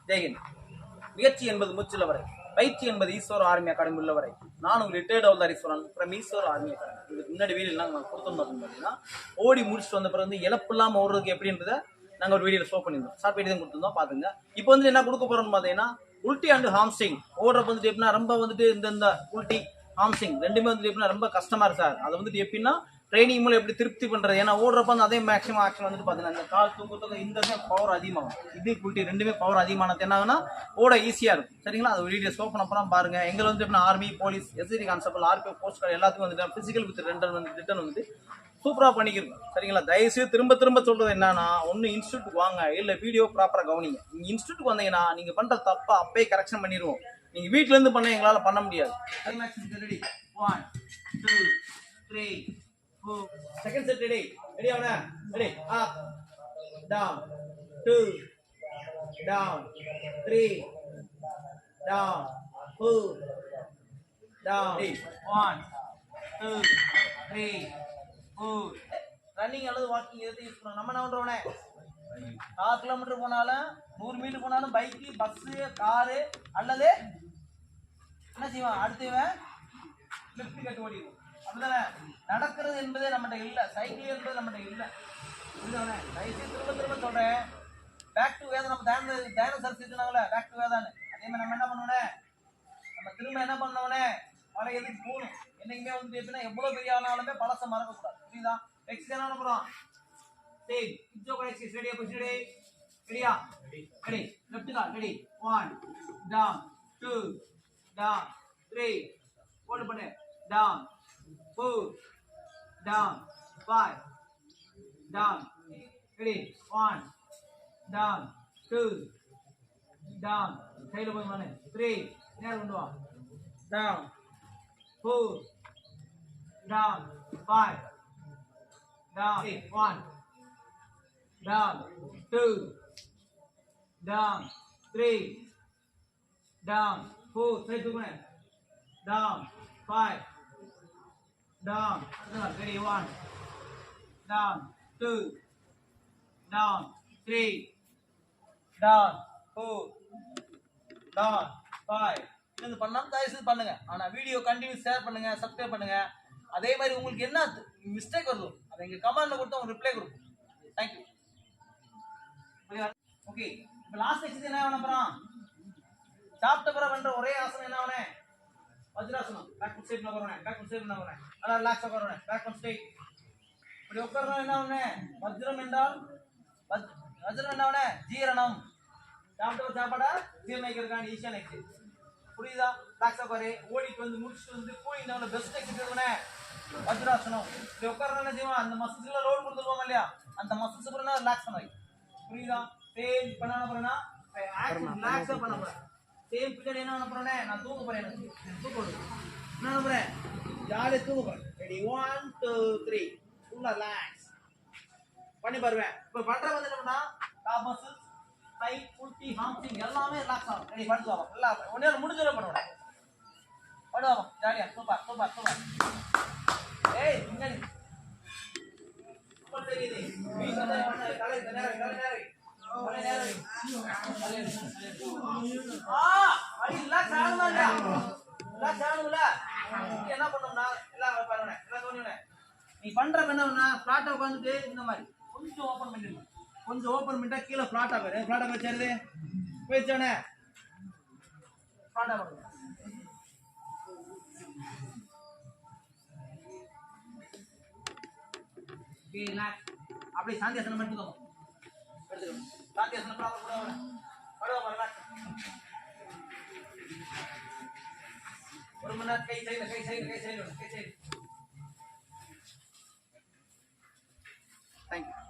ஜெயஹிந்த். முயற்சி என்பது மூச்சுள்ள வரை, பயிற்சி என்பது ஈஸ்வர ஆர்மி அகாடமி உள்ள வரை. நான் உங்களுக்கு ரிட்டையர்ட் ஹவுல்தார் ஈஸ்வரன் ஃப்ரம் ஈஸ்வர ஆர்மி அகாடமி. இதுக்கு முன்னாடி வீடியோ நாங்கள் கொடுத்துருந்தோம் பார்த்தீங்கன்னா, ஓடி முடிச்சுட்டு வந்த பிறகு வந்து இழப்பு இல்லாமல் ஓடுறதுக்கு எப்படின்றத நாங்கள் ஒரு வீடியோவில் ஷோ பண்ணியிருந்தோம். ஷார்ட் வீடியோ தான் கொடுத்துருந்தோம், பார்த்துங்க. இப்போ வந்து என்ன கொடுக்க போகிறோம்னு பார்த்தீங்கன்னா, உல்ட்டி அண்ட் ஹாம்ஸ்ட்ரிங் ஓடுறப்ப வந்துட்டு எப்படின்னா ரொம்ப வந்துட்டு இந்த உல்ட்டி ஹாம்ஸ்ட்ரிங் ரெண்டுமே வந்துட்டு எப்படின்னா ரொம்ப கஷ்டமா இருக்கு சார். அதை வந்துட்டு எப்படின்னா ட்ரைனிங் மூலம் எப்படி திருப்தி பண்றது. ஏன்னா ஓடுறப்ப வந்து அதே மேக்ஸிமம் ஆக்ஷன் வந்துட்டு பார்த்தீங்கன்னா இந்த கால் தூக்கத்தொகை இந்த பவர் அதிகமாகும். இது உல்ட்டி ரெண்டுமே பவர் அதிகமானது என்ன ஆகுனா ஓட ஈஸியாக இருக்கும். சரிங்களா? அது வீடியோ ஷோ பண்ண அப்புறம் பாருங்க. எங்களை வந்து எப்படின்னா army, police, SIT constable, RPF, coast guard எல்லாத்துக்கும் வந்துட்டு பிசிக்கல் வித் ரிட்டன் வந்துட்டு சூப்பராக பண்ணிக்கிறோம். சரிங்களா? தயவுசெய்து திரும்ப திரும்ப சொல்றது என்னன்னா, ஒன்று இன்ஸ்டியூட்டுக்கு வாங்க, இல்லை வீடியோ ப்ராப்பராக கவனிங்க. நீங்கள் இன்ஸ்டியூட்டுக்கு வந்தீங்கன்னா நீங்கள் பண்ணுற தப்பா அப்பயே கரெக்ஷன் பண்ணிடுவோம். நீங்கள் வீட்டிலேருந்து பண்ண எங்களால் பண்ண முடியாது. Ready 1 2 3 4 second set ready. Ready ஆவனா? Ready up down 2 down 3 down 4 down 1 2 3 4. Running அல்லது வாக்கிங் எது யூஸ் பண்ணணும். நம்ம என்ன பண்றோம்னே 4 கிலோமீட்டர் போனாலும் 100 மீட்டர் போனாலும் பைக்கு, பஸ்ஸு, காரு அல்லது என்ன செய்வான் அடுத்தவன் லிஃப்ட் கட்டி ஓடிடுவோம். அப்படிதானே? நடக்கிறது என்பதே நம்மகிட்ட இல்லை, சைக்கிள் என்பது நம்மகிட்ட இல்லை. புரியுதானே? தயவுசெய்து திரும்ப திரும்ப சொல்றேன். பேக் டு வேதா நம்ம தியான சரஸ்வதி சொன்னாங்களே, பேக் டு வேதான்னு. அதே மாதிரி நம்ம என்ன பண்ணோன்னே, நம்ம திரும்ப என்ன பண்ணோன்னே பழைய எதுக்கு போகணும். என்னைக்குமே வந்து எப்படின்னா எவ்வளவு பெரிய ஆனாலுமே பழசை மறக்கக்கூடாது. புரியுதா? எக்ஸசைஸ் என்ன பண்ணுறோம்? சரி, கிட்ஸோட எக்ஸசைஸ் ரெடியா? போய் ரெடி. ரெடியா? ரெடி. லெஃப்ட் கால் ரெடி. 1 டவுன் 2 டவுன் 3 ஹோல்ட் பண்ணு. Down 4 down 5 down. Ready 1 down 2 down. கையில் போய் பண்ணு. 3 நேரம் கொண்டு வா. Down 4 down 5 down 1 down 2 down 3 down 4 say to me down 5 down ready 1 down 2 down 3 down 4 down 5. இது பண்ணாம தயவுசெய்து பண்ணுங்க. ஆனா வீடியோ கண்டினியூ ஷேர் பண்ணுங்க, சப்ஸ்கிரைப் பண்ணுங்க. அதே மாதிரி உங்களுக்கு என்ன மிஸ்டேக் வருதோ அதை எங்க கமெண்ட்ல கொடுத்து உங்களுக்கு ரிப்ளை கொடுப்போம். தேங்க்யூ. ஓகே, இப்போ லாஸ்ட் எக்ஸசைஸ் என்ன பண்ண போறோம்? சாப்பிட்ட பிறகு பண்ற ஒரே ஆசனம் என்ன ஆவனே? வஜ்ராசனம். பேக் ஃபுட் ஸ்ட்ரைட்ல வரணும். பேக் ஃபுட் ஸ்ட்ரைட்ல வரணும். நல்லா ரிலாக்ஸா வரணும். Back foot straight. இப்படி உட்கார்றோம் என்ன ஆவனே? வஜ்ரம் என்றால் வஜ்ரம் என்ன ஆவனே? ஜீரணம். சாப்பிட்ட சாப்பாடா ஜீரணிக்கிறதுக்கான ஈஸியான எக்ஸசைஸ். புரியுதா? ரிலாக்ஸா பாரு. ஓடிட்டு வந்து முடிச்சுட்டு வந்து போய் இந்த பெஸ்ட் எக்ஸசைஸ் பண்ணே வஜ்ராசனம். இப்படி உட்கார்றோம் என்ன செய்வோம்? அந்த மசில்ஸ்ல லோட் கொடுத்துருவாங்க இல்லையா? அந்த மசில்ஸ் பண்ணா ரிலாக்ஸ் பண்ணாய். புரியுதா? சேம் பண்ண போறேன்னா ரிலாக்ஸா பண்ண போறேன். சேம் பின்னாடி என்ன பண்ண போறேனே? நான் தூங்க போறேன். எனக்கு தூக்க வருது. என்ன பண்ண போறேன்? ஜாலியா தூங்க போறேன். ரெடி 1 2 3 ஃபுல்லா ரிலாக்ஸ் பண்ணி பாருவேன். இப்போ பண்ற வந்து என்ன பண்ணா டாப் மசில்ஸ், கை, உல்ட்டி, ஹாம்ஸ்ட்ரிங் எல்லாமே ரிலாக்ஸ் ஆகும். ரெடி பண்ணுவாங்க. எல்லாம் ஒண்ணே முடிஞ்சற பண்ணுவாங்க. பண்ணுவாங்க. ஜாலியா சூப்பர் சூப்பர் சூப்பர். ஏய் பின்னாடி சூப்பர் தெரியுது. வீட்ல தான் பண்ண காலை நேரே அடி ரிலாக்ஸ் ஆகும்டா. ரிலாக்ஸ் ஆகும்ல. என்ன பண்ணோம்னா எல்லாம் பண்ணுவேன். எல்லாம் தோணுவேன். நீ பண்ற என்னன்னா ஃப்ளாட்டா உட்கார்ந்துட்டு இந்த மாதிரி கொஞ்சம் ஓபன் பண்ணிடணும். கொஞ்சம் ஓபன் பண்ணிட்டா கீழே ஃப்ளாட்டா போயிரு. ஃப்ளாட்டா போயிடுச்சு போயிடுச்சானே ஃப்ளாட்டா போயிடும். அப்படியே சாந்தியாசனம் எடுத்துக்கோங்க. சாந்தியாசனம் ஒரு மணி நேரம் கை சைடு. தேங்க்யூ.